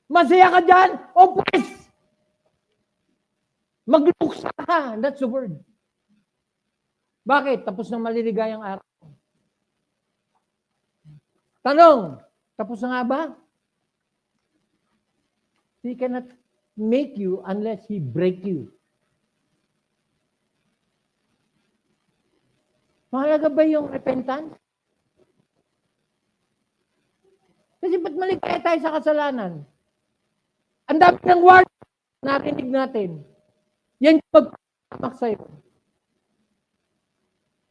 Masaya ka dyan? O pues, magluksa ka. That's the word. Bakit? Tapos ng maliligayang araw. Tanong, tapos na nga ba? He cannot make you unless He break you. Mahalaga ba yung repentance? Kasi ba't maligaya tayo sa kasalanan? Ang dami ng word narinig natin. Yan yung magpapamak sa'yo.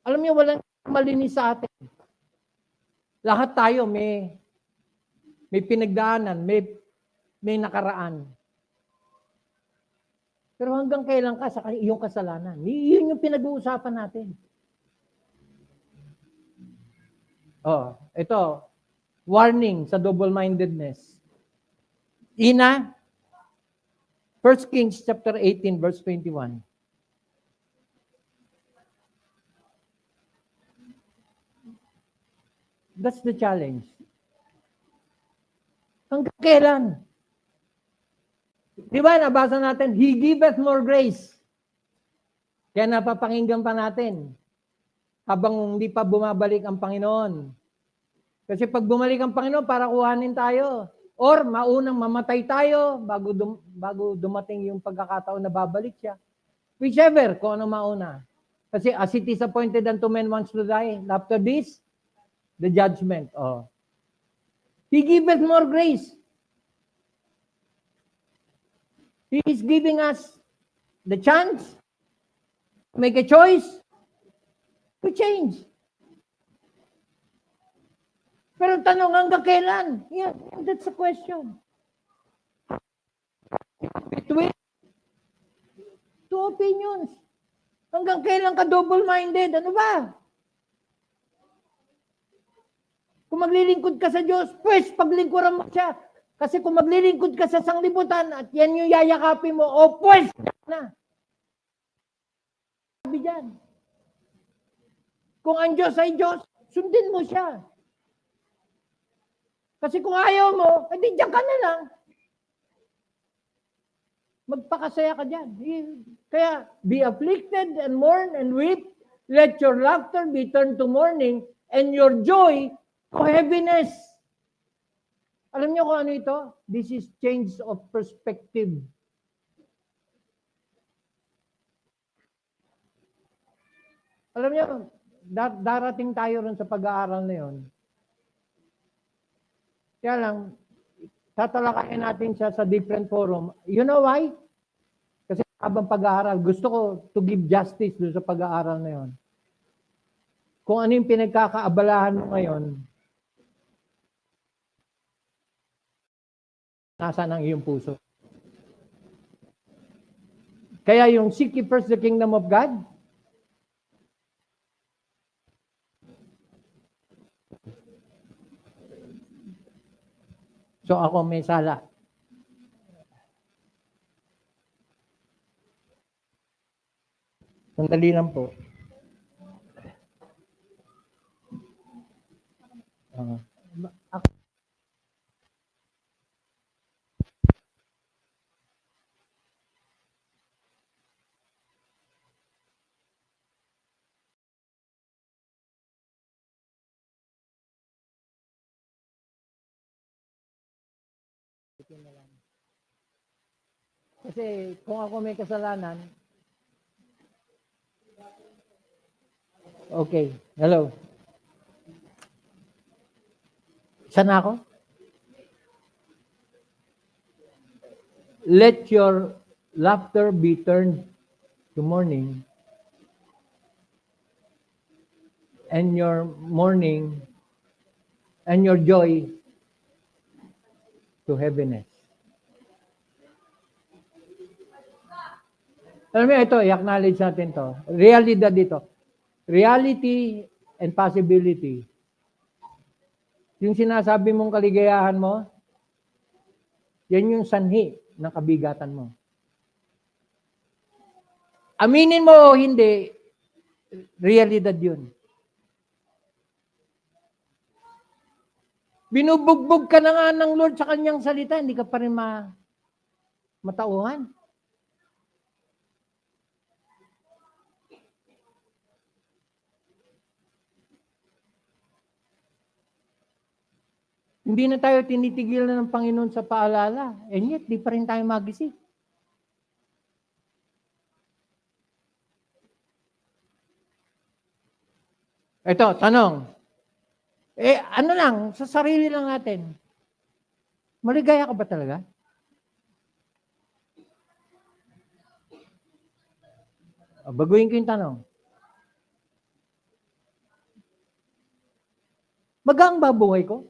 Alam niyo, walang malinis sa atin. Lahat tayo may pinagdaanan, may nakaraan. Pero hanggang kailan ka sa iyong kasalanan? Yun yung pinag-uusapan natin. Oh, ito, warning sa double-mindedness. Ina, 1 Kings chapter 18, verse 21. That's the challenge. Hanggang kailan? Di ba, nabasa natin, He giveth more grace. Kaya napapakinggan pa natin habang hindi pa bumabalik ang Panginoon. Kasi pag bumalik ang Panginoon, para kuhanin tayo. Or maunang mamatay tayo bago dumating yung pagkakataon na babalik siya. Whichever, kung ano mauna. Kasi as it is appointed unto men once to die, after this, the judgment. Oh. He giveth more grace. He is giving us the chance to make a choice to change. Pero tanong, hanggang kailan? Yeah, that's the question. Between two opinions. Hanggang kailan ka double-minded? Ano ba? Kung maglilingkod ka sa Diyos, pues paglingkuran mo siya. Kasi kung maglilingkod ka sa sanglibutan at yan yung yayakapin mo, o pues na. Sabi dyan. Kung ang Diyos ay Diyos, sundin mo siya. Kasi kung ayaw mo, hindi dyan ka na lang. Magpakasaya ka dyan. Kaya, be afflicted and mourn and weep. Let your laughter be turned to mourning and your joy to heaviness. Alam niyo kung ano ito? This is change of perspective. Alam niyo, darating tayo rin sa pag-aaral na yun. Kaya lang, tatalakayin natin siya sa different forum. You know why? Kasi habang pag-aaral, gusto ko to give justice doon sa pag-aaral na yun. Kung ano yung pinagkakaabalahan mo ngayon, nasaan ang iyong puso. Kaya yung seek ye first the kingdom of God, so ako may sala. Sandali lang po. Kasi kung ako may kasalanan, okay, hello. Saan ako? Let your laughter be turned to mourning and your mourning and your joy to heaviness. Alam mo, ito, i-acknowledge natin to. Realidad dito. Reality and possibility. Yung sinasabi mong kaligayahan mo, yan yung sanhi ng kabigatan mo. Aminin mo o hindi, realidad yun. Binubugbog ka na nga ng Lord sa kanyang salita, hindi ka pa rin matauhan. Hindi na tayo tinitigilan ng Panginoon sa paalala. And yet, di pa rin tayo magising. Ito, tanong. Ano lang, sa sarili lang natin. Maligaya ka ba talaga? Baguhin ko yung tanong. Magang ba buhay ko?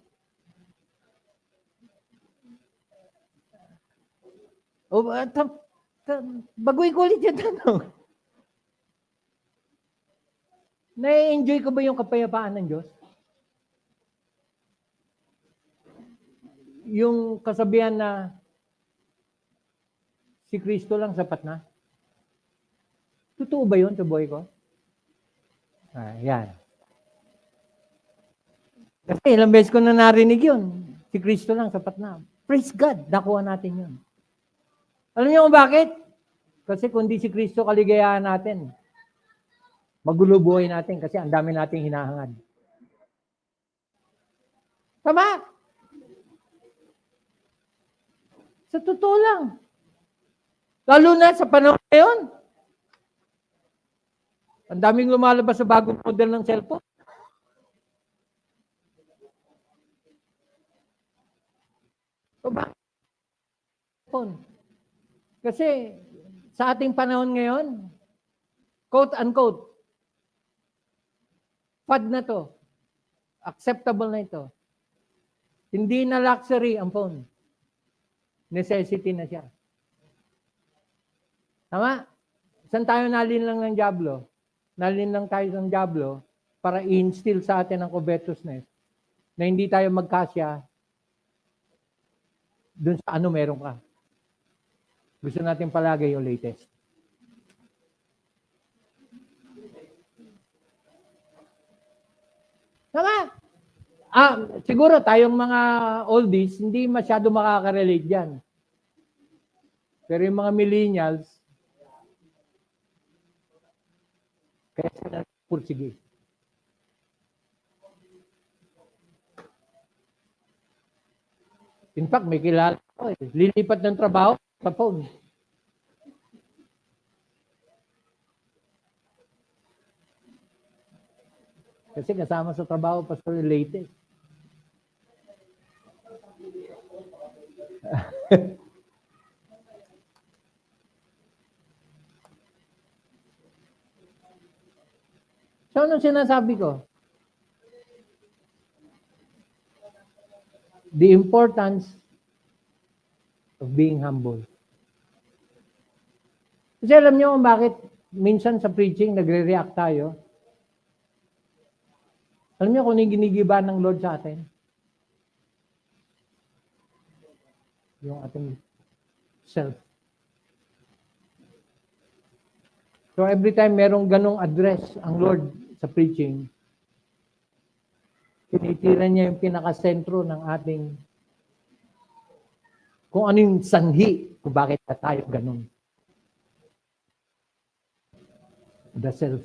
Baguhin ko ulit yung tanong. Na-enjoy ko ba yung kapayapaan ng Diyos? Yung kasabihan na si Kristo lang sapat na? Totoo ba yun sa buhay ko? Yan. Kasi ilang beses ko na narinig yun. Si Kristo lang sapat na. Praise God, nakuha natin yun. Alam niyo kung bakit? Kasi kung di si Kristo kaligayahan natin, magulo buhay natin kasi ang dami nating hinahangad. Tama? Sa totoo lang. Lalo na sa panahon ngayon. Ang daming lumalabas sa bagong model ng cellphone. So, bakit? Kasi sa ating panahon ngayon, quote-unquote, fad na to. Acceptable na ito. Hindi na luxury ang phone. Necessity na siya. Tama? Saan tayo nalinlang ng Diablo? Nalinlang tayo ng Diablo para i-instill sa atin ang covetousness na hindi tayo magkasya dun sa ano meron ka. Gusto natin palagi yung latest. Tama? Siguro tayong mga oldies, hindi masyado makaka-relate dyan. Pero yung mga millennials, kaya sila pursige. In fact, may kilala ko lilipat ng trabaho sa phone. Kasi kasama sa trabaho, pastor yung latest. So, anong sinasabi ko? The importance of being humble. Kasi alam niyo kung bakit minsan sa preaching nagre-react tayo? Alam niyo kung yung ginigiba ng Lord sa atin? Yung ating self. So every time merong ganong address ang Lord sa preaching, tinitira niya yung pinakasentro ng ating kung ano yung sanhi kung bakit tayo ganon. The self.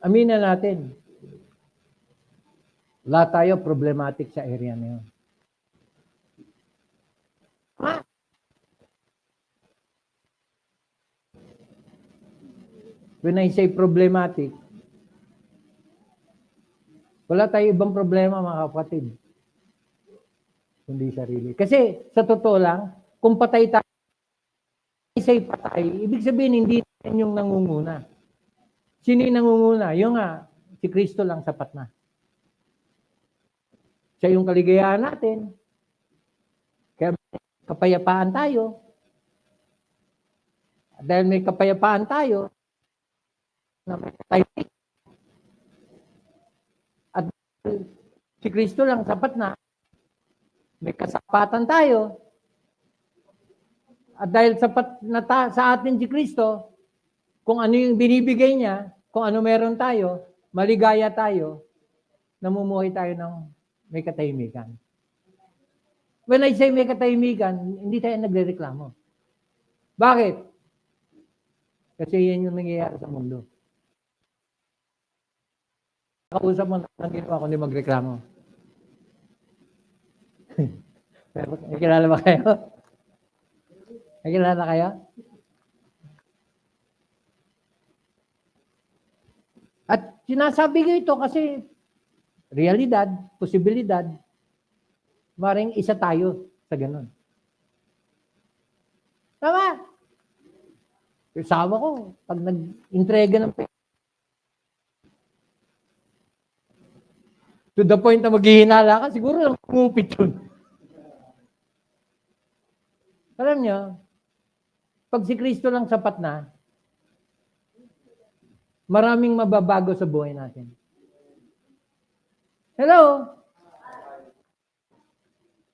Aminin natin, lahat tayo problematic sa area na yun. When I say problematic, wala tayo ibang problema mga kapatid. Kundi sarili. Kasi sa totoo lang, kung patay tayo, say patay, ibig sabihin hindi tayo yung nangunguna. Sino yung nangunguna? Yung si Kristo lang sapat na. Siya yung kaligayahan natin. Kaya may kapayapaan tayo. Dahil may kapayapaan tayo, na may timing. At si Kristo lang sapat na. May kasapatan tayo. At dahil sapat na sa atin si Kristo, kung ano yung binibigay niya, kung ano meron tayo, maligaya tayo, namumuhay tayo ng may katahimikan. When I say may katahimikan, hindi tayo nagrereklamo. Bakit? Kasi yan yung nangyayari sa mundo. Nakausap mo ng ginawa ko, hindi magreklamo. Pero, may kilala ba kayo? May kilala kayo? At sinasabi ko ito kasi realidad, posibilidad, maring isa tayo sa ganun. Tama? Kasama ko, pag nag-entrega ng pera, to the point na maghihinala ka, siguro lang kumupit yun. Alam nyo, pag si Kristo lang sapat na, maraming mababago sa buhay natin. Hello?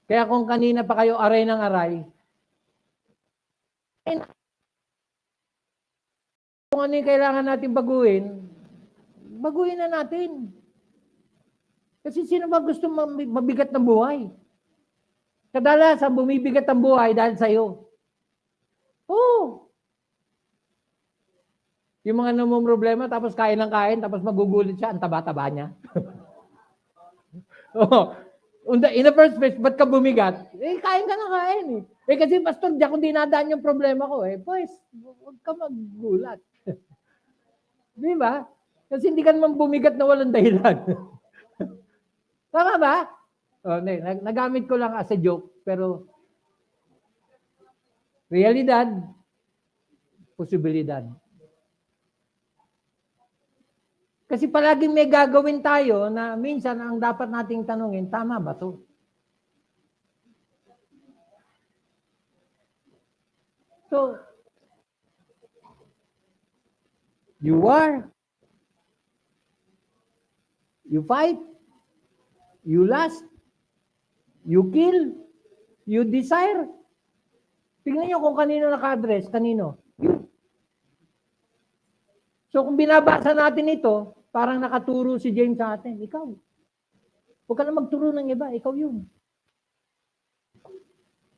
Kaya kung kanina pa kayo aray ng aray, kung ano yung kailangan natin baguhin na natin. Kasi sino ba gusto mabigat ng buhay? Kadalasan, bumibigat ang buhay dahil sa'yo. Oo. Yung mga problema, tapos kain ng kain, tapos magugulit siya, ang taba-taba niya. Oo. In the first place, ba't ka bumigat? Kain ka na kain eh. Kasi pastor, diyan kung dinadaan yung problema ko pues, huwag ka maggulat. Di ba? Kasi hindi ka naman bumigat na walang dahilan. Tama ba? Nagamit ko lang as a joke, pero realidad, posibilidad. Kasi palaging may gagawin tayo na minsan ang dapat nating tanungin, tama ba to? So, you are, you fight, you lust, you kill, you desire. Tingnan nyo kung kanino naka-address, kanino? You. So kung binabasa natin ito, parang nakaturo si James sa atin, ikaw. Huwag ka na magturo ng iba, ikaw yun.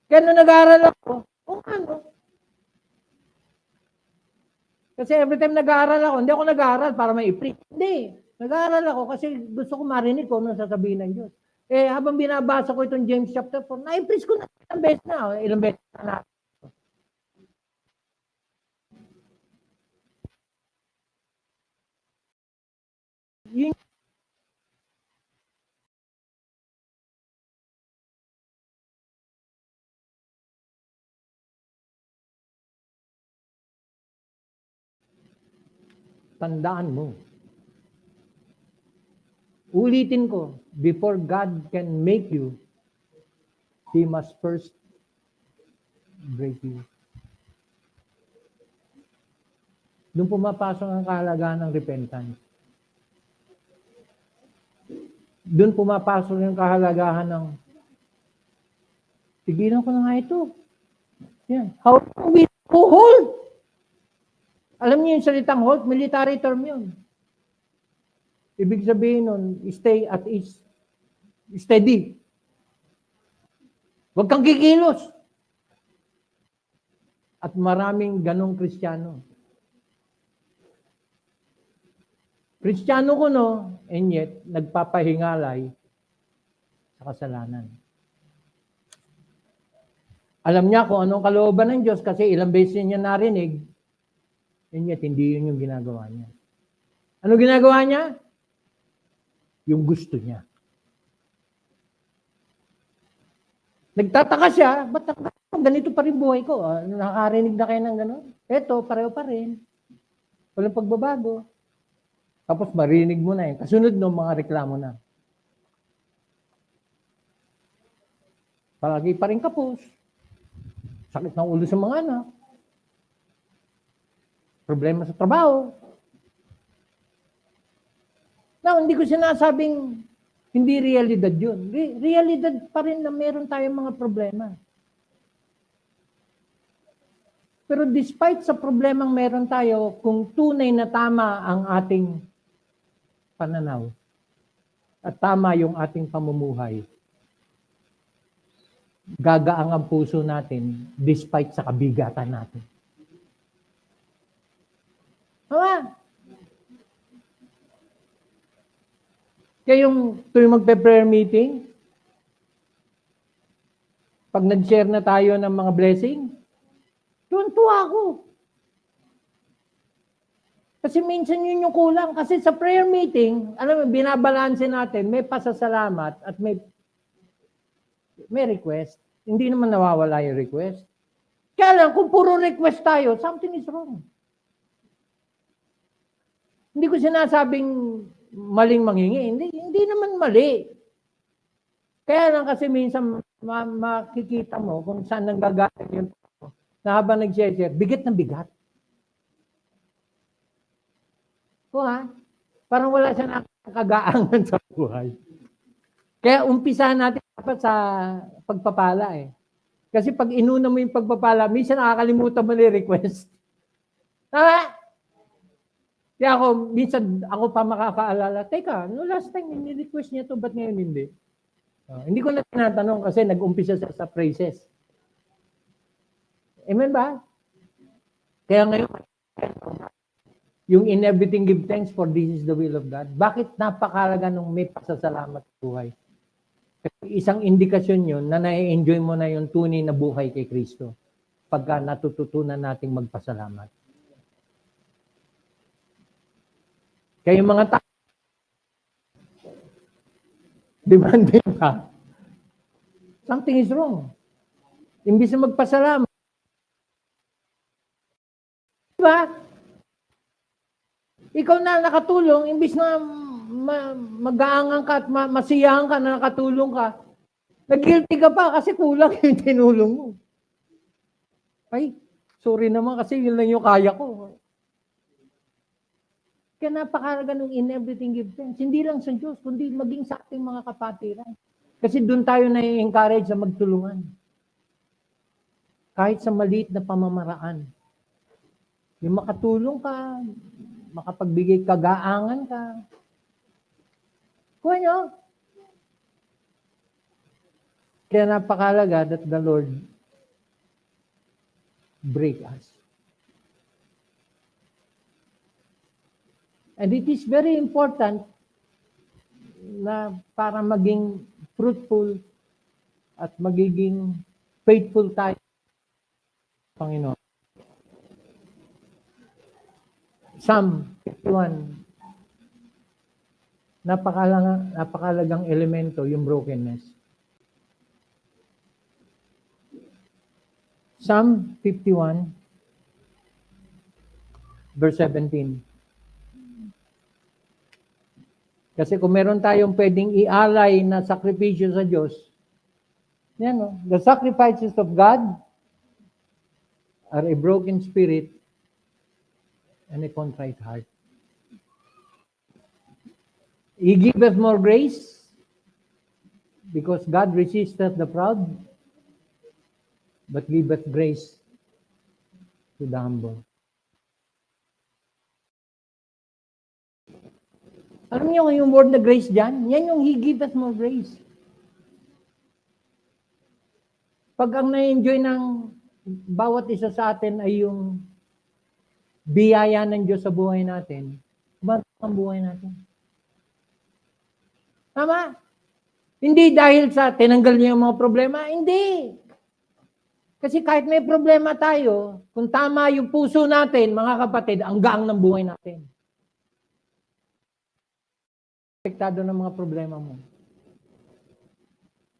Kaya nung nag-aaral ako, ano? Kasi every time nag-aaral ako, hindi ako nag-aaral para ma-preach. Hindi. Nag-aaral ako kasi gusto ko marinig ko ano sasabihin ng Diyos. Habang binabasa ko itong James chapter 4, na-preach ko na ilang beses na. Ilang beses na. Yun. Tandaan mo. Ulitin ko, before God can make you, He must first break you. Doon pumapasok ang kahalagahan ng repentance. Doon pumapasok yung kahalagahan ng tigilan ko na nga ito. Yan. How do we hold? Alam niyo yung salitang hold, military term yun. Ibig sabihin nun, stay at ease. Steady. Huwag kang kikilos. At maraming ganong Kristiyano. Kristiyano ko and yet, nagpapahingalay sa kasalanan. Alam niya kung anong kalooban ng Diyos kasi ilang beses niya narinig, and yet, hindi yun yung ginagawa niya. Ano ginagawa niya? Yung gusto niya. Nagtataka siya, ba't ganito pa rin buhay ko? Nakarinig na kayo ng gano'n? Eto, pareho pa rin. Walang pagbabago. Tapos marinig mo na yun. Kasunod ng mga reklamo na. Palagi pa rin kapos. Sakit ng ulo sa mga anak. Problema sa trabaho. Now, hindi ko sinasabing hindi realidad yun. Realidad pa rin na meron tayong mga problema. Pero despite sa problemang meron tayo, kung tunay na tama ang ating pananaw at tama yung ating pamumuhay, gagaang ang puso natin despite sa kabigatan natin. Tama? Kaya yung tuwing magpe-prayer meeting, pag nag-share na tayo ng mga blessing, tuwan-tuwa ako. Kasi minsan yun yung kulang. Kasi sa prayer meeting, alam mo, binabalanse natin, may pasasalamat at may request. Hindi naman nawawala yung request. Kaya lang, kung puro request tayo, something is wrong. Hindi ko sinasabing maling manghingi. Hindi naman mali. Kaya lang kasi minsan makikita mo kung saan nanggagaling yung na habang nag-share, bigat ng bigat. Parang wala siya nakakagaangan sa buhay. Kaya umpisahan natin dapat sa pagpapala eh. Kasi pag inuna mo yung pagpapala, minsan nakakalimutan mo na yung request. Tama? Kaya minsan ako pa makakaalala, teka, no last time ni-request niya to, ba't ngayon hindi? Hindi ko na tinatanong kasi nag-umpisa siya sa praises. Amen ba? Kaya ngayon, yung in everything give thanks for this is the will of God. Bakit napakalaga nung may pasasalamat sa buhay? Kasi isang indikasyon yun na na-enjoy mo na yung tunay na buhay kay Kristo pagka natututunan nating magpasalamat. Kaya yung mga tao, demanding ka, something is wrong. Imbis na magpasalamat. Diba? Ikaw na nakatulong, imbis na mag-aangan ka at masiyahan ka na nakatulong ka, nag-guilty ka pa kasi kulang yung tinulong mo. Ay, sorry naman kasi yun lang yung kaya ko. Kaya napakalaga nung in everything give thanks. Hindi lang sa Diyos, kundi maging sa ating mga kapatiran. Kasi doon tayo na-encourage sa magtulungan. Kahit sa maliit na pamamaraan. Yung makatulong ka, makapagbigay kagaangan ka. Kuha nyo. Kaya napakalaga that the Lord break us. And it is very important na para maging fruitful at magiging faithful tayo sa Panginoon. Psalm 51, napakalagang elemento yung brokenness. Psalm 51, verse 17. Kasi kung meron tayong pwedeng ialay na sakripisyo sa Diyos, yan o, the sacrifices of God are a broken spirit and a contrite heart. He giveth more grace because God resisteth the proud, but giveth grace to the humble. Alam niyo yung word na grace dyan? Yan yung He giveth more grace. Pag ang na-enjoy ng bawat isa sa atin ay yung biyaya ng Diyos sa buhay natin, bakit ang buhay natin? Tama? Hindi dahil sa tinanggal niya yung mga problema, hindi. Kasi kahit may problema tayo, kung tama yung puso natin, mga kapatid, ang gaang ng buhay natin. Apektado ng mga problema mo.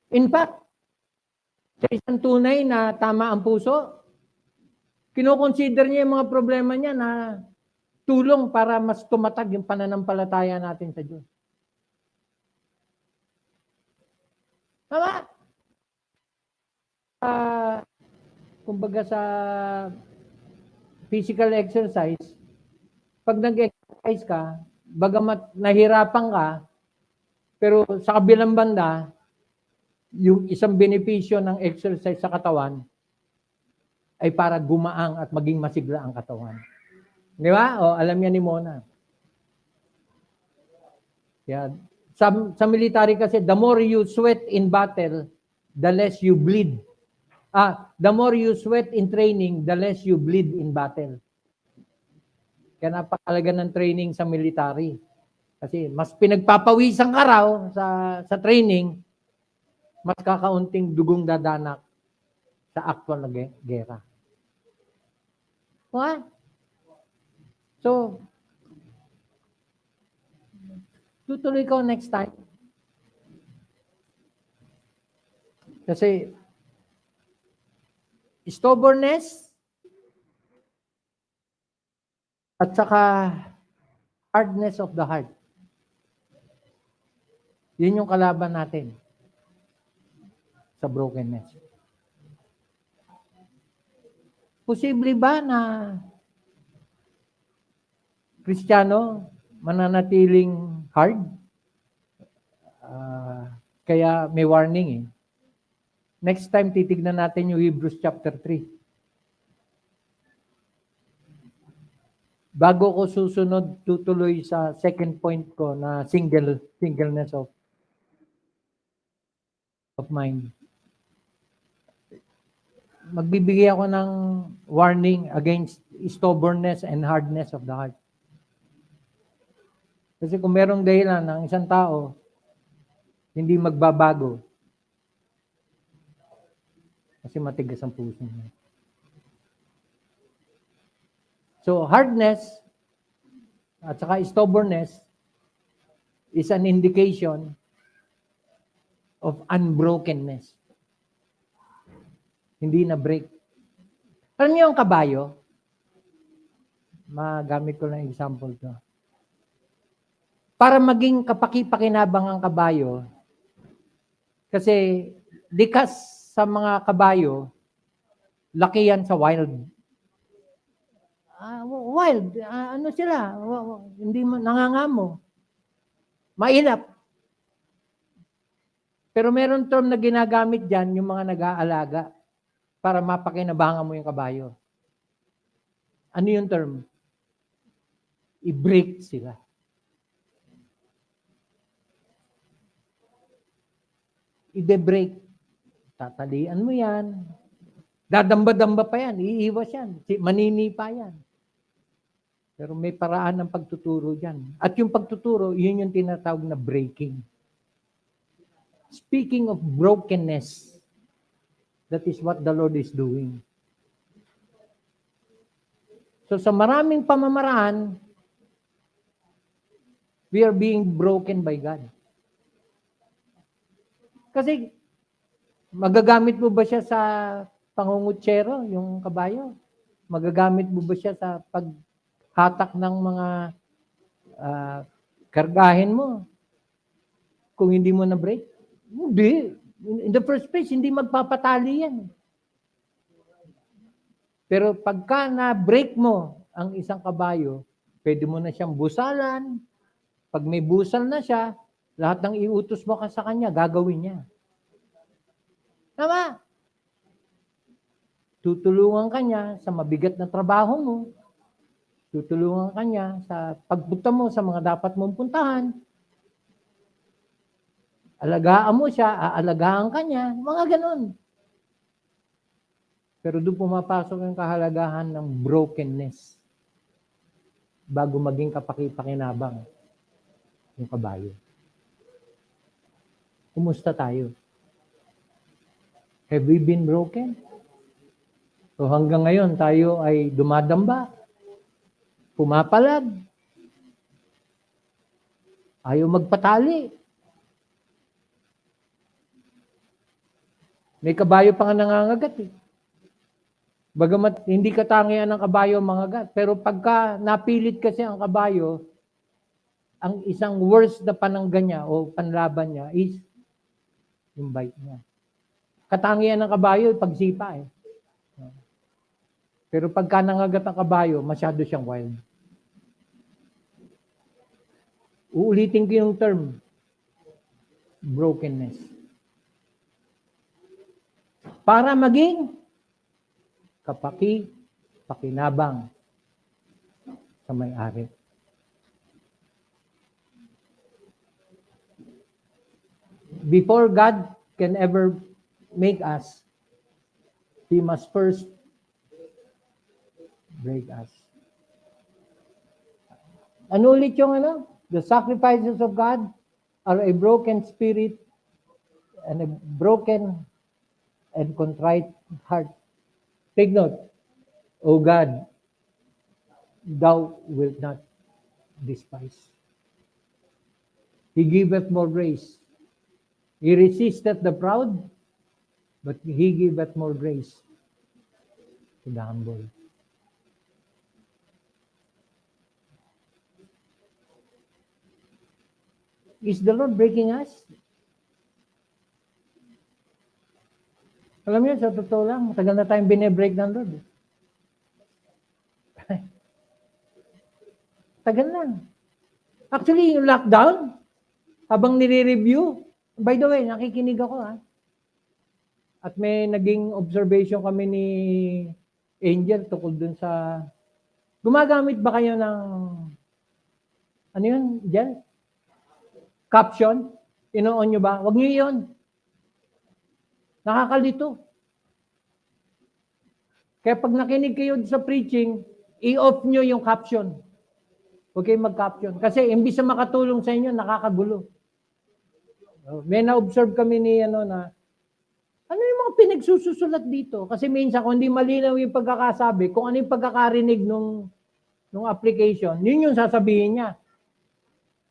In fact, sa isang tunay na tama ang puso, kinoconsider niya yung mga problema niya na tulong para mas tumatag yung pananampalataya natin sa Diyos. Tama? Kumbaga sa physical exercise, pag nag-exercise ka, bagamat nahirapan ka, pero sa kabilang banda, yung isang benepisyo ng exercise sa katawan ay para gumaang at maging masigla ang katawan. Di ba? O, alam niya ni Mona. Yan. Sa military kasi, the more you sweat in battle, the less you bleed. The more you sweat in training, the less you bleed in battle. Kaya napakalaga ng training sa military. Kasi mas pinagpapawisan ka raw sa training, mas kakaunting dugong dadanak sa actual na gera. What? So, tutuloy ko next time. Kasi, stubbornness at saka hardness of the heart. Yun yung kalaban natin sa brokenness. Posible ba na Kristiyano mananatiling hard? Kaya may warning eh. Next time, titignan natin yung Hebrews chapter 3. Bago ko susunod, tutuloy sa second point ko na singleness of mind. Magbibigay ako ng warning against stubbornness and hardness of the heart. Kasi kung merong dahilan ng isang tao, hindi magbabago, kasi matigas ang puso niya. So, hardness at saka stubbornness is an indication of unbrokenness. Hindi na break. Alam niyo ang kabayo? Magamit ko lang example to. Para maging kapaki-pakinabang ang kabayo, kasi likas sa mga kabayo, laki yan sa wild. Wild, ano sila? Hindi mo nangangamo. Mailap. Pero meron term na ginagamit dyan yung mga nag-aalaga para mapakinabangan mo yung kabayo. Ano yung term? I-break sila. I-de-break. Tatalian mo yan. Dadamba-damba pa yan. Iiwas yan. Manini pa yan. Pero may paraan ng pagtuturo dyan. At yung pagtuturo, yun yung tinatawag na breaking. Speaking of brokenness, that is what the Lord is doing. So sa maraming pamamaraan, we are being broken by God. Kasi magagamit mo ba siya sa pangungutsero, yung kabayo? Magagamit mo ba siya sa paghatak ng mga kargahin mo? Kung hindi mo na-break? Hindi. In the first place, hindi magpapatali yan. Pero pagka na-break mo ang isang kabayo, pwede mo na siyang busalan. Pag may busal na siya, lahat ng iutos mo ka sa kanya, gagawin niya. Tama? Tutulungan ka niya sa mabigat na trabaho mo. Tutulungan ka niya sa pagpunta mo sa mga dapat mong puntahan. Alagaan mo siya, aalagaan ka niya, mga ganon. Pero doon pumapasok yung kahalagahan ng brokenness bago maging kapaki-pakinabang yung kabayo. Kumusta tayo? Have we been broken? So hanggang ngayon tayo ay dumadamba, pumapalag, ayaw magpatali. May kabayo pa nga nangangagat eh. Bagamat hindi katangian ng kabayo mangagat, pero pagka napilit kasi ang kabayo, ang isang worst na panangga niya o panlaban niya is yung bite niya. Katangian ng kabayo, pagsipa eh. Pero pagka nangagat ang kabayo, masyado siyang wild. Uulitin ko yung term, brokenness. Para maging pakinabang sa may-ari. Before God can ever make us, He must first break us. Ano ulit yung ano? The sacrifices of God are a broken spirit and a broken and contrite heart. Take note, O God, thou wilt not despise. He giveth more grace. He resisteth the proud, but He giveth more grace to the humble. Is the Lord breaking us? Alam niyo, sa totoo lang, matagal na tayong bine-break ng Lord. Tagal na. Actually, yung lockdown, habang nire-review, by the way, nakikinig ako ha. At may naging observation kami ni Angel tukol dun sa, gumagamit ba kayo ng, ano yun, Angel? Caption? Ino-on nyo ba? Huwag nyo yun. Nakakalito. Kaya pag nakinig kayo sa preaching, i-off nyo yung caption. Huwag kayong mag-caption. Kasi imbis na makatulong sa inyo, nakakagulo. May na-observe kami ni na, ano yung mga pinagsusulat dito? Kasi minsan, kung hindi malinaw yung pagkakasabi, kung ano yung pagkakarinig nung application, yun yung sasabihin niya.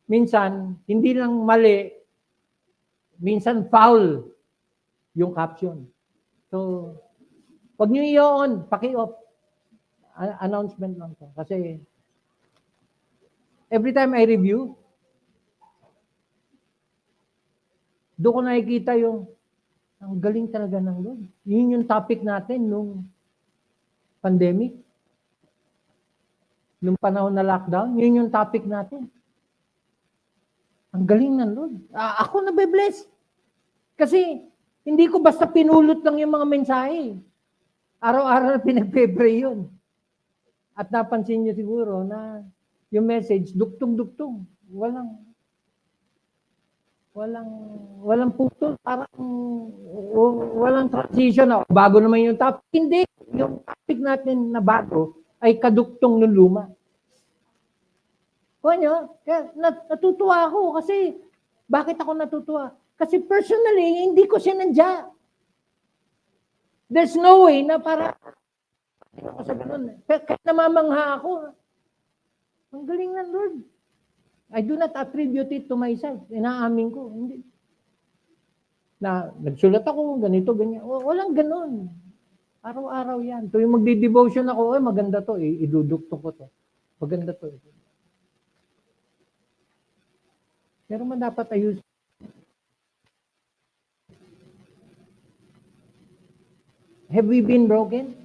Minsan, hindi lang mali, minsan foul yung caption. So, pag nyo i-on, paki-off. Announcement lang to. Kasi, every time I review, doon ko nakikita yung, ang galing talaga ng Lord. Yun yung topic natin nung pandemic. Nung panahon na lockdown, yun yung topic natin. Ang galing ng Lord. Ako nabe-bless. Kasi, hindi ko basta pinulot lang yung mga mensahe. Araw-araw na pinagpe-pray yun. At napansin niyo siguro na yung message, duktong-duktong. Walang putol. Parang walang transition. Bago naman yung topic. Hindi. Yung topic natin na bago ay kaduktong ng luma. Kaya natutuwa ako kasi bakit ako natutuwa? Kasi personally, hindi ko siya nandiyan. There's no way na para sa ganun. Kahit namamangha ako, ang galing ng Lord. I do not attribute it to myself. Inaamin ko. Hindi. Na nagsulat ako, ganito, ganyan. Walang ganun. Araw-araw yan. Tuwing magdi-devotion ako, maganda to, idudukto ko to. Maganda to. Pero man dapat ayusin. Have we been broken?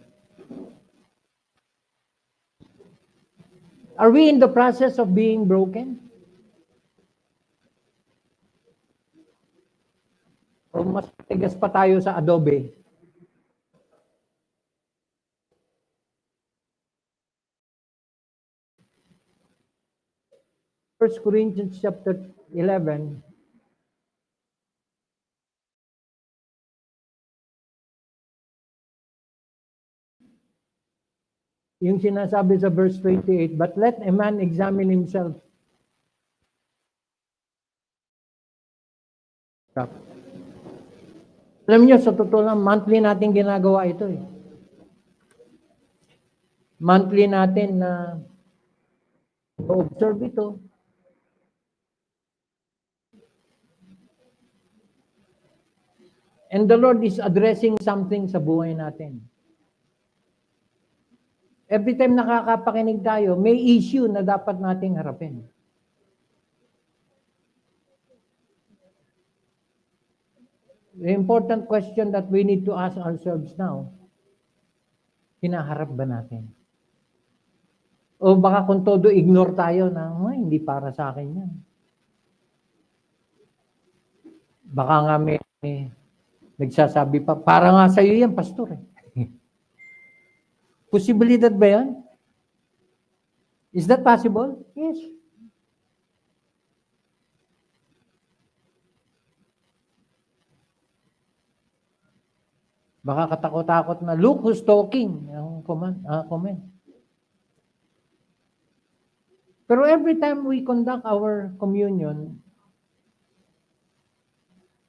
Are we in the process of being broken? O mas tigas pa tayo sa adobe? First Corinthians chapter 11. Yung sinasabi sa verse 28, but let a man examine himself. Alam niyo, sa totoo lang, monthly natin ginagawa ito eh. Monthly natin na observe ito. And the Lord is addressing something sa buhay natin. Every time nakakapakinig tayo, may issue na dapat nating harapin. The important question that we need to ask ourselves now, hinaharap ba natin? O baka kung todo ignore tayo na, hindi para sa akin yan. Baka nga may nagsasabi pa, para nga sa'yo yan, pastor. Posibilidad ba yan? Is that possible? Yes. Baka katakot-takot na, look who's talking. Ang comment. Pero every time we conduct our communion,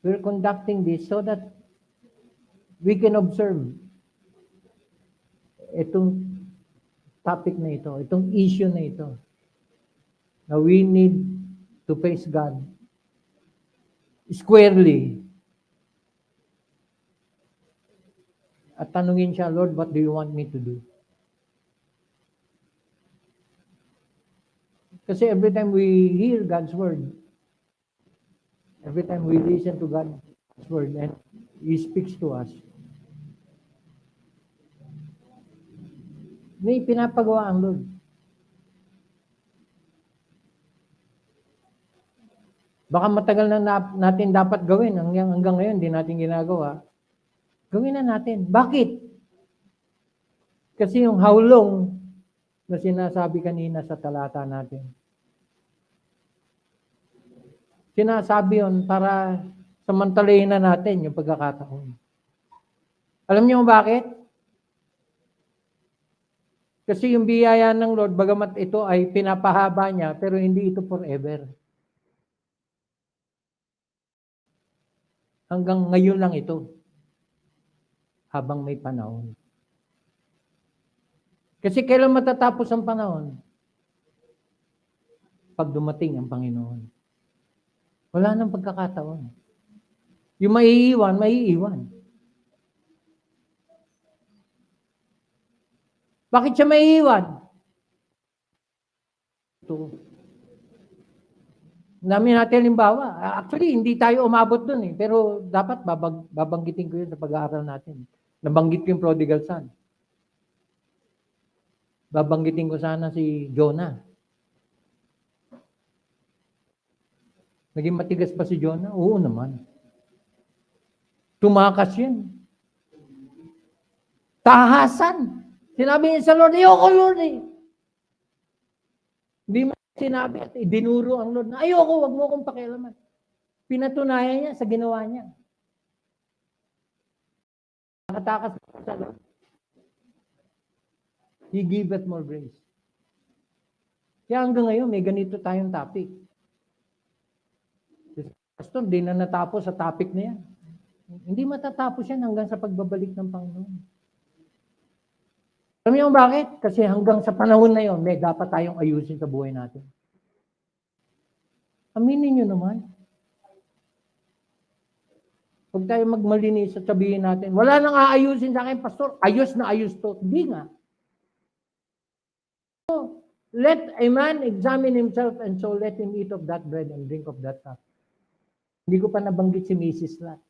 we're conducting this so that we can observe itong topic na ito, itong issue na ito. Now we need to face God squarely. At tanungin siya, Lord, what do you want me to do? Kasi every time we hear God's word, every time we listen to God's word and He speaks to us, may pinapagawa ang Lord. Baka matagal na natin dapat gawin, hanggang ngayon hindi natin ginagawa. Gawin na natin. Bakit? Kasi yung how long na sinasabi kanina sa talata natin, sinasabi yun para samantalahin na natin yung pagkakataon. Alam niyo bakit? Kasi yung biyaya ng Lord, bagamat ito ay pinapahaba niya, pero hindi ito forever. Hanggang ngayon lang ito, habang may panahon. Kasi kailan matatapos ang panahon? Pag dumating ang Panginoon. Wala nang pagkakataon. Yung maiiwan, maiiwan. Bakit siya maiiwan? Ito. Namin natin halimbawa. Actually, hindi tayo umabot dun eh. Pero dapat babanggitin ko yun sa pag-aaral natin. Nabanggit ko yung prodigal son. Babanggitin ko sana si Jonah. Naging matigas ba si Jonah? Oo naman. Tumakas yan. Tahasan. Sinabi niya sa Lord, ayoko Lord eh. Hindi mo sinabi at dinuro ang Lord na ayoko, wag mo akong pakialaman. Pinatunayan niya sa ginawa niya. Nakatakas sa Lord. He giveth more grace. Kaya hanggang ngayon, may ganito tayong topic. Pastor, di na natapos sa topic na yan. Hindi matatapos yan hanggang sa pagbabalik ng Panginoon. Alam niyo bakit? Kasi hanggang sa panahon na yon, may dapat tayong ayusin sa buhay natin. Aminin niyo naman. Huwag tayo magmalinis at sabihin natin, wala nang aayusin sa akin, Pastor. Ayos na ayos to. Hindi nga. So, let a man examine himself and so let him eat of that bread and drink of that cup. Hindi ko pa nabanggit si Mrs. Lot.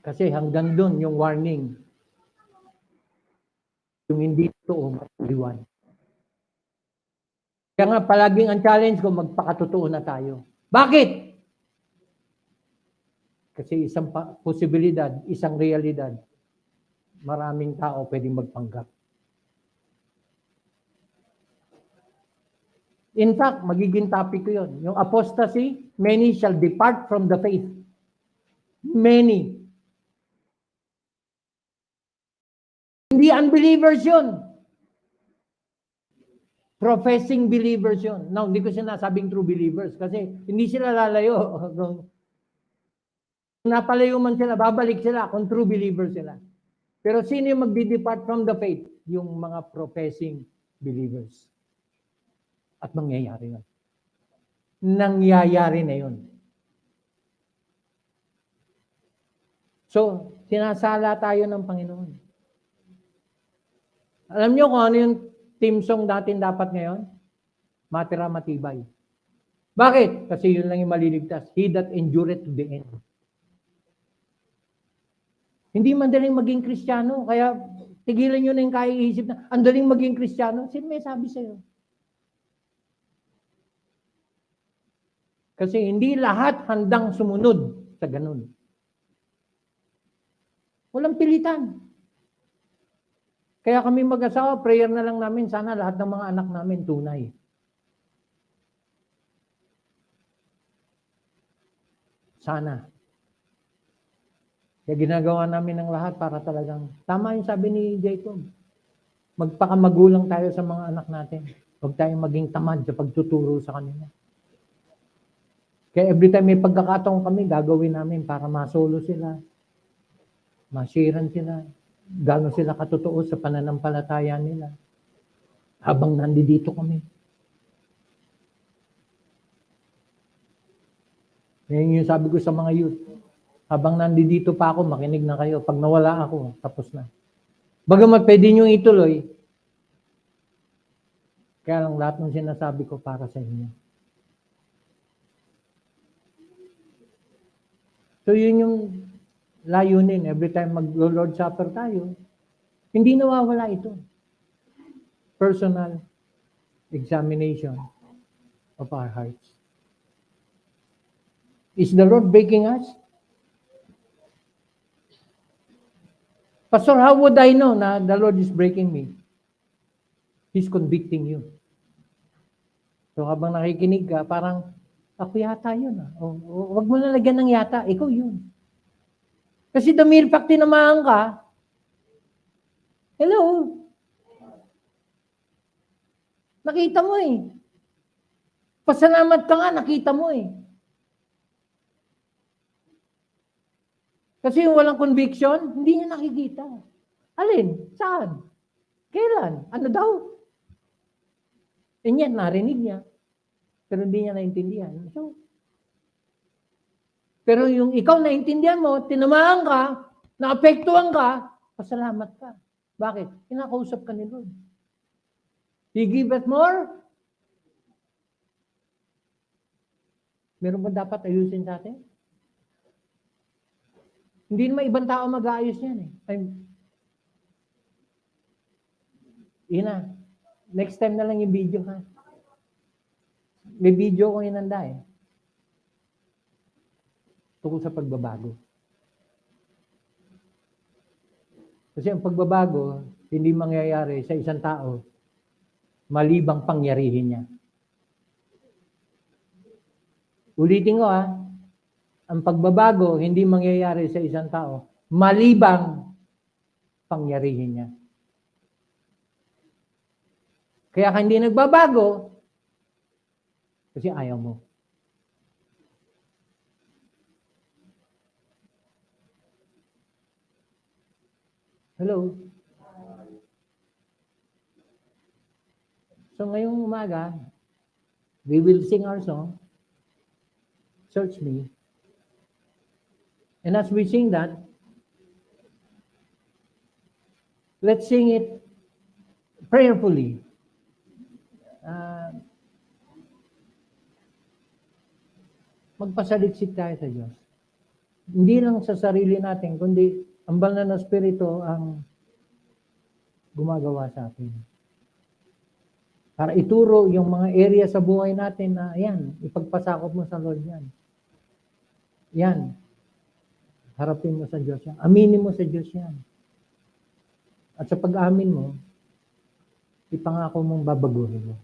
Kasi hanggang doon yung warning. Yung hindi totoo, matuliwan. Kaya nga palaging ang challenge ko, magpakatotoo na tayo. Bakit? Kasi isang posibilidad, isang realidad, maraming tao pwedeng magpanggap. In fact, magiging topic ko yun. Yung apostasy, many shall depart from the faith. Many. Hindi unbelievers yun. Professing believers yun. Now, hindi ko sinasabing true believers kasi hindi sila lalayo. Kung napalayo man sila, babalik sila kung true believers sila. Pero sino yung magdi-depart from the faith? Yung mga professing believers. At mangyayari yun. Nangyayari na yun. So, sinasala tayo ng Panginoon. Alam niyo kung ano yung team song natin dapat ngayon? Matira matibay. Bakit? Kasi yun lang yung maliligtas. He that endureth to the end. Hindi madaling maging Kristiyano. Kaya tigilan nyo na yung kaiisip na ang daling maging Kristiyano. Sino may sabi sa'yo? Kasi hindi lahat handang sumunod sa ganun. Walang pilitan. Kaya kami mag-asawa, prayer na lang namin, sana lahat ng mga anak namin tunay. Sana. Kaya ginagawa namin ng lahat para talagang, tama yung sabi ni Jacob, magpakamagulang tayo sa mga anak natin. Huwag tayong maging tamad sa pagtuturo sa kanila. Kaya every time may pagkakataon kami, gagawin namin para masolo sila, masiran sila, gano'n sila katotoo sa pananampalataya nila. Habang nandito kami. Yan yung sabi ko sa mga youth. Habang nandito pa ako, makinig na kayo. Pag nawala ako, tapos na. Bagamat pwede nyo ituloy, kaya lang lahat ng sinasabi ko para sa inyo. So yun yung layunin. Every time mag-Lord Supper tayo, hindi nawawala ito. Personal examination of our hearts. Is the Lord breaking us? Pastor, how would I know na the Lord is breaking me? He's convicting you. So habang nakikinig ka, parang, ako yata yun. Huwag mo nalagyan ng yata, ikaw yun. Kasi the mere fact tinamahan ka, hello, nakita mo eh. Pasalamat ka nga, nakita mo eh. Kasi yung walang conviction, hindi niya nakikita. Alin? Saan? Kailan? Ano daw? And yan, narinig niya. Pero hindi niya naintindihan. So, pero yung ikaw naintindihan mo, tinamaan ka, naapektuhan ka, pasalamat ka. Bakit? Kinakausap ka ni Lord. He giveth more. Meron ba dapat ayusin sa atin? Hindi naman ibang tao mag-aayos yan eh. Ina, next time na lang yung video ha. May video ko inanda eh. Tungkol sa pagbabago. Kasi ang pagbabago, hindi mangyayari sa isang tao malibang pangyarihin niya. Ulitin ko ha. Ang pagbabago, hindi mangyayari sa isang tao malibang pangyarihin niya. Kaya ka hindi nagbabago, kasi ayaw mo. Hello? So ngayong umaga, we will sing our song, Search Me. And as we sing that, let's sing it prayerfully. Magpasaliksik tayo sa Diyos. Hindi lang sa sarili natin, kundi ang banal na Espiritu ang gumagawa sa atin. Para ituro yung mga area sa buhay natin na, yan, ipagpasakop mo sa Lord yan. Yan. Harapin mo sa Diyos yan. Aminin mo sa Diyos yan. At sa pag-amin mo, ipangako mong babaguhin mo.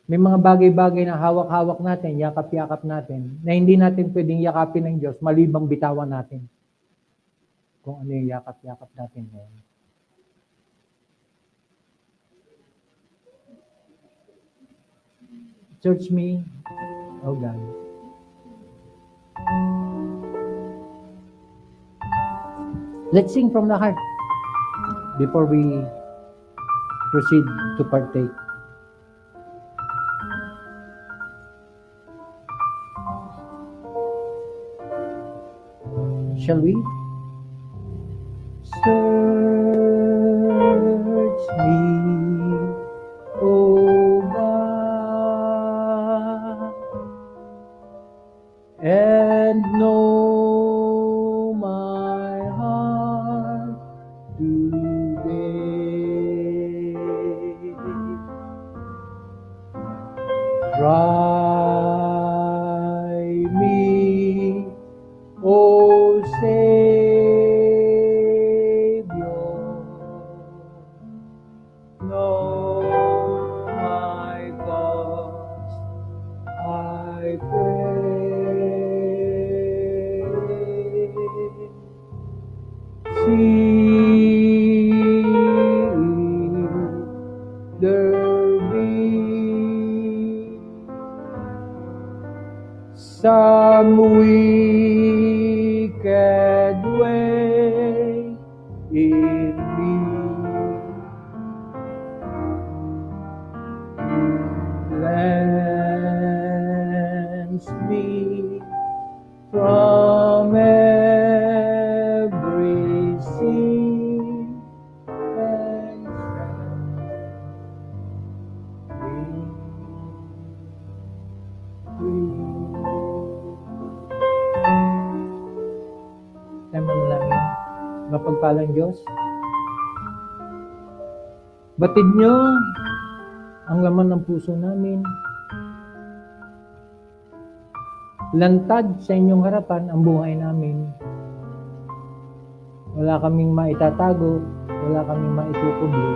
May mga bagay-bagay na hawak-hawak natin, yakap-yakap natin, na hindi natin pwedeng yakapin ng Diyos, malibang bitawan natin. Kung ano yung yakap-yakap natin ngayon. Search me, oh God. Let's sing from the heart before we proceed to partake. Shall we? Search me, O God, and know my heart today. Try way in me. Cleanse me from every sin and tayo manalangin. Mapagpalang Diyos, batid nyo ang laman ng puso namin. Lantad sa inyong harapan ang buhay namin. Wala kaming maitatago, wala kaming maitutubli.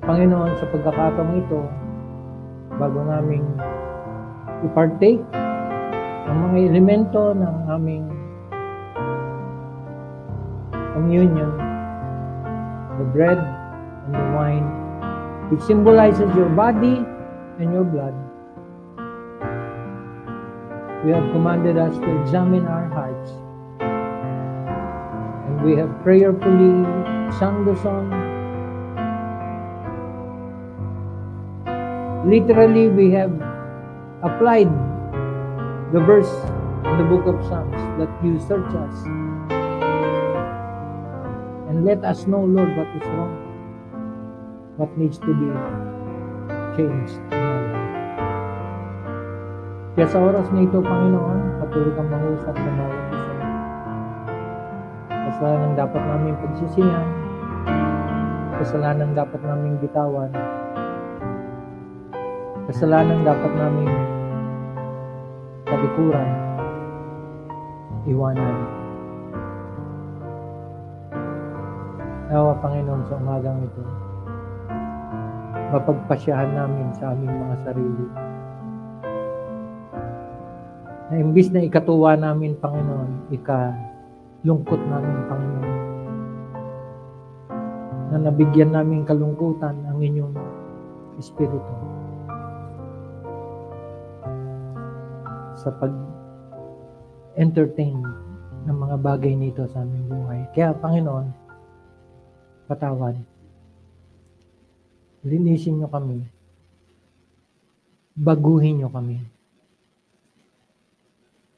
Panginoon, sa pagkakataong ito, bago naming i-partake ang mga elemento ng aming communion, the bread and the wine, which symbolizes your body and your blood, you have commanded us to examine our hearts. And we have prayerfully sung the song. Literally, we have applied the verse in the book of Psalms that you search us and let us know, Lord, what is wrong, what needs to be changed in our life. Kaya sa oras na ito, Panginoon, patuloy kang mangusap sa bawat isa. Kasalanan dapat namin pagsisihan, kasalanan dapat namin bitawan, kasalanan dapat namin talikuran, iwanan. Nawa, Panginoon, sa umagang ito, mapagpasyahan namin sa aming mga sarili. Na imbis na ikatuwa namin, Panginoon, ikalungkot namin, Panginoon. Na nabigyan namin kalungkutan ang inyong Espiritu. Sa pag-entertain ng mga bagay nito sa aming buhay. Kaya, Panginoon, patawad. Linisin nyo kami. Baguhin nyo kami.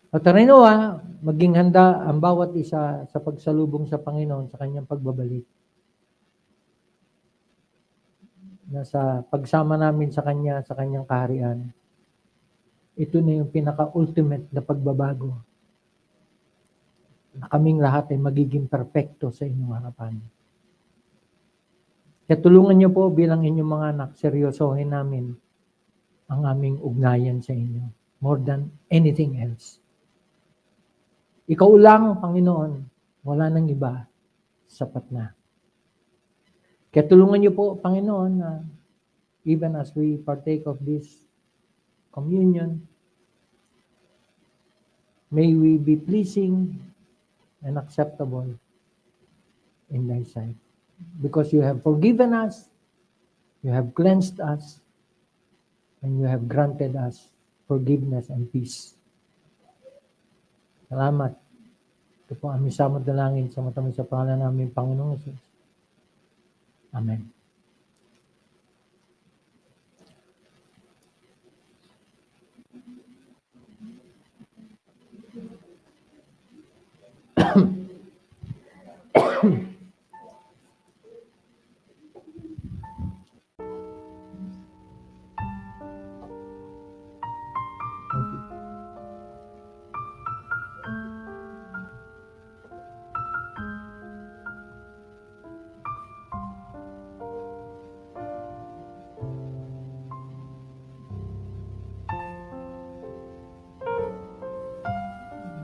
At Tarinawa, maging handa ang bawat isa sa pagsalubong sa Panginoon sa kanyang pagbabalik. Na sa pagsama namin sa kanya, sa kanyang kaharian, ito na yung pinaka-ultimate na pagbabago. Na kaming lahat ay magiging perfecto sa inyong harapan. Kaya tulungan niyo po bilang inyong mga anak, seryosohin namin ang aming ugnayan sa inyo. More than anything else. Ikaw lang, Panginoon, wala nang iba, sapat na. Kaya tulungan niyo po, Panginoon, na even as we partake of this communion, may we be pleasing and acceptable in thy sight. Because you have forgiven us, you have cleansed us, and you have granted us forgiveness and peace. Salamat. Ito po aming samot dalangin sa matamis sa pangalan namin, Panginoong Jesus. Amen.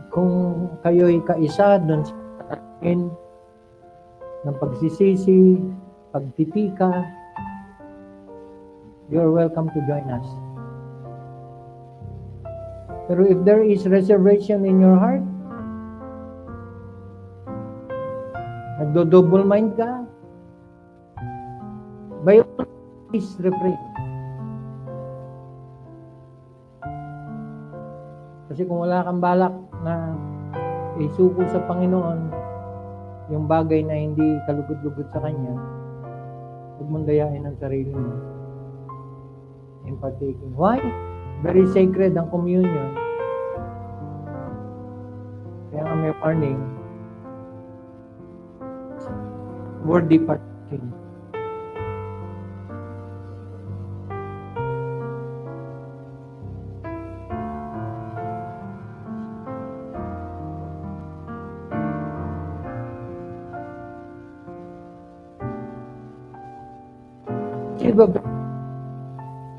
Kung kayo'y kaisa doon sa akin ng pagsisisi, pagtipika, you're welcome to join us. Pero if there is reservation in your heart, nagdo-double mind ka, by all means, refrain. Kasi kung wala kang balak na isuko sa Panginoon yung bagay na hindi kalugod-lugod sa Kanya, huwag mong dayain ang sarili mo in partaking. Why? Very sacred ang communion. Kaya nga may warning, worthy partaking.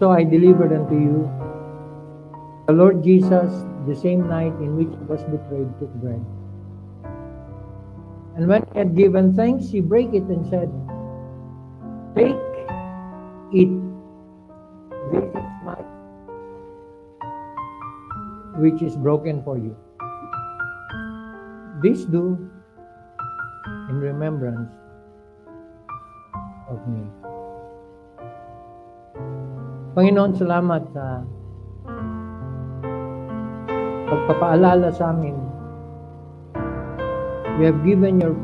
So I delivered unto you the Lord Jesus, the same night in which he was betrayed, took bread. And when he had given thanks, he brake it and said, Take, eat. This is my which is broken for you. This do in remembrance of me. Panginoon, salamat sa pagpapaalala sa amin. You have given your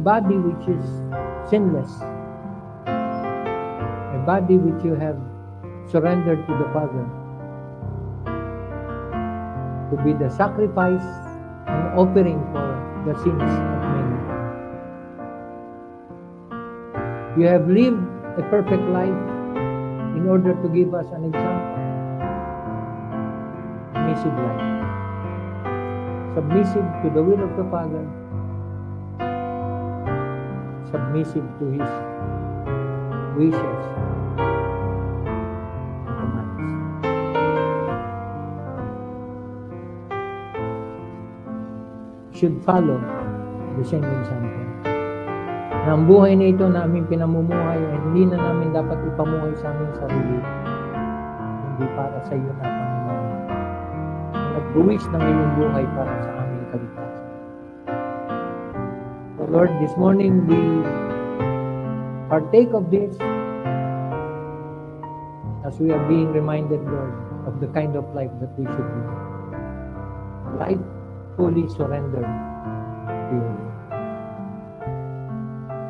body which is sinless, a body which you have surrendered to the Father to be the sacrifice and offering for the sins of many. You have lived a perfect life in order to give us an example. Submissive life. Submissive to the will of the Father. Submissive to His wishes and commands. Should follow the same example. Na ang buhay na ito na aming pinamumuhay ay hindi na namin dapat ipamuhay sa aming sarili, hindi para sa iyo na Panginoon. Nagbuwis ng iyong buhay para sa aming kaligtasan. So Lord, this morning we partake of this as we are being reminded, Lord, of the kind of life that we should live. Life fully surrendered to you.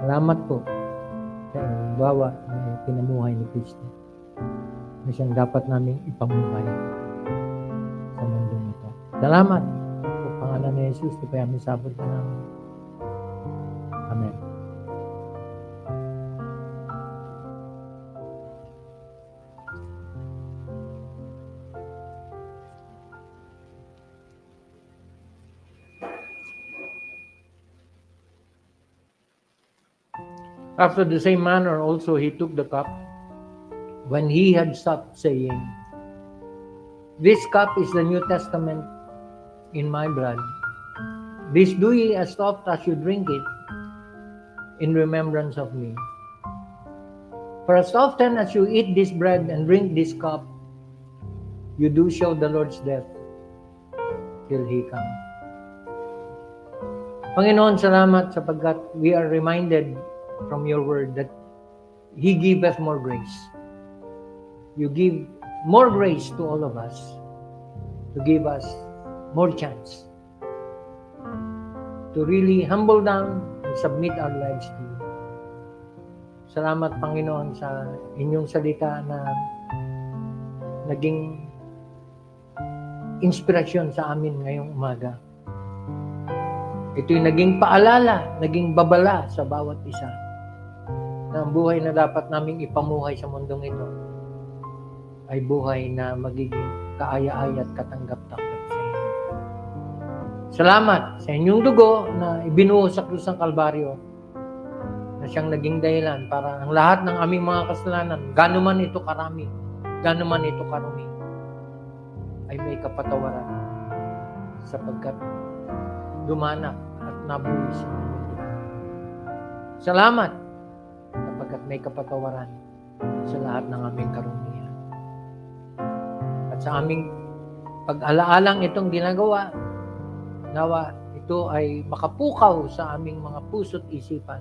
Salamat po sa bawa na pinamuhay ni Kristo na siyang dapat naming ipamuhay sa mundong ito. Salamat po, pangalan ni Jesus, ito pa yung sabot na namin. Amen. After the same manner also he took the cup when he had stopped, saying, This cup is the New Testament in my blood. This do ye as oft as you drink it in remembrance of me. For as often as you eat this bread and drink this cup, you do show the Lord's death till He comes. Panginoon, salamat sapagkat we are reminded from your word that He give us more grace. You give more grace to all of us to give us more chance to really humble down and submit our lives to you. Salamat, Panginoon, sa inyong salita na naging inspirasyon sa amin ngayong umaga. Ito'y naging paalala, naging babala sa bawat isa na ang buhay na dapat naming ipamuhay sa mundong ito ay buhay na magiging kaaya-aya at katanggap-tanggap sa inyo. Salamat sa inyong dugo na ibinuhos sa krus ng Kalbaryo na siyang naging dahilan para ang lahat ng aming mga kasalanan, gaano man ito karami, gaano man ito karumi, ay may kapatawaran sapagkat dumanak at nabuhis sa aming dugo. Salamat sapagkat may kapatawaran sa lahat ng aming karumihan. At sa aming pag-alaalang itong ginagawa, nawa ito ay makapukaw sa aming mga puso't isipan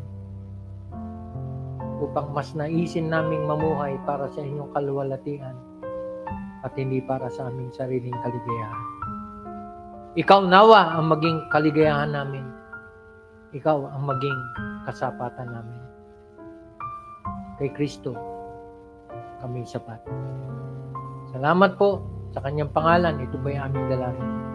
upang mas naisin naming mamuhay para sa inyong kaluwalhatian at hindi para sa aming sariling kaligayahan. Ikaw nawa ang maging kaligayahan namin. Ikaw ang maging kasapatan namin. Kay Kristo, kami sapat. Salamat po sa kanyang pangalan. Ito po yung aming dalangin.